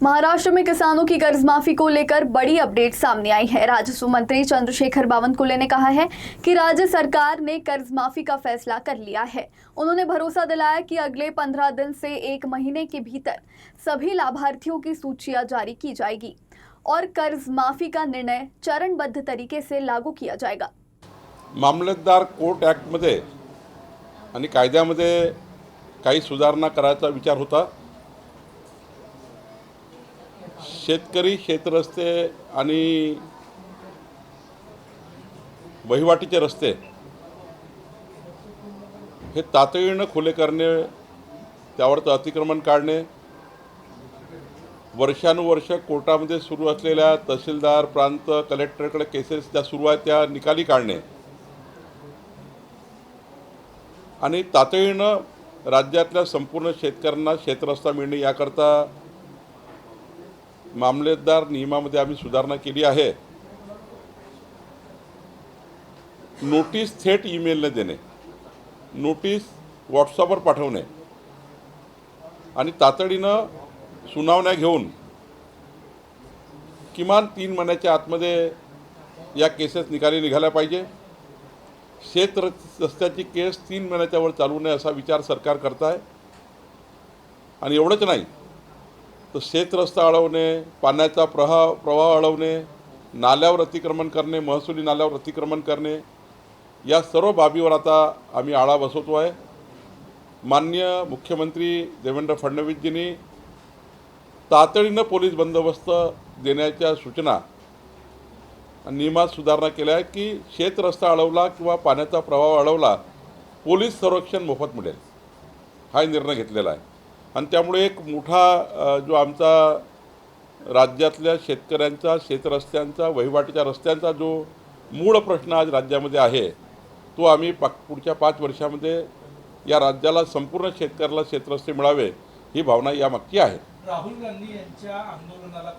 महाराष्ट्र में किसानों की कर्ज माफी को लेकर बड़ी अपडेट सामने आई है। राजस्व मंत्री चंद्रशेखर बावनकुले ने कहा है कि राज्य सरकार ने कर्ज माफी का फैसला कर लिया है। उन्होंने भरोसा दिलाया कि अगले 15 दिन से 1 महीने के भीतर सभी लाभार्थियों की सूचियां जारी की जाएगी और कर्ज माफी का निर्णय चरणबद्ध तरीके से लागू किया जाएगा। मामलेदार कोर्ट ॲक्टमध्ये आणि कायद्यामध्ये काही सुधारणा करायचा विचार होता। शेतकरी शेतरस्ते आणि वहिवाटीचे रस्ते हे तातडीने खुले करणे, त्यावरचं अतिक्रमण काढणे, वर्षानुवर्ष कोर्टामध्ये सुरू असलेल्या तहसीलदार प्रांत कलेक्टरकडे केसेस ज्या सुरू आहेत त्या निकाली काढणे आणि तातडीने राज्यातल्या संपूर्ण शेतकऱ्यांना शेतरस्ता मिळणे याकरता मामलेदार नियमामध्ये आम्ही सुधारणा केली आहे। नोटीस थेट ईमेलने देणे, नोटीस व्हॉट्सअपवर पाठवणे आणि तातडीनं सुनावण्या घेऊन किमान 3 महिन्याच्या आतमध्ये या केसेस निकाली निघाल्या पाहिजे। शेत रस्त्याची केस 3 महिन्याच्या वर चालू नये असा विचार सरकार करत आहे। आणि एवढंच नाही तर शेत रस्ता अडवणे, पाण्याचा प्रवाह अडवणे, नाल्यावर अतिक्रमण करणे, महसुली नाल्यावर अतिक्रमण करणे या सर्व बाबीवर आता आम्ही आळा बसवतो आहे। माननीय मुख्यमंत्री देवेंद्र फडणवीसजींनी तातडीनं पोलीस बंदोबस्त देण्याच्या सूचना नियमात सुधारणा केल्या आहे की शेत रस्ता अडवला किंवा पाण्याचा प्रवाह अडवला पोलीस संरक्षण मोफत मिळेल हा निर्णय घेतलेला आहे। आणि त्यामुळे एक मोठा जो आमचा राज्यातल्या शेतकऱ्यांचा शेतरस्त्यांचा वहिवाटीच्या रस्त्यांचा जो मूळ प्रश्न आज राज्यामध्ये आहे तो आम्ही पुढच्या 5 वर्षामध्ये या राज्याला संपूर्ण शेतकऱ्याला शेतरस्ते मिळावे ही भावना यामागची आहे। राहुल गांधी यांच्या आंदोलनाला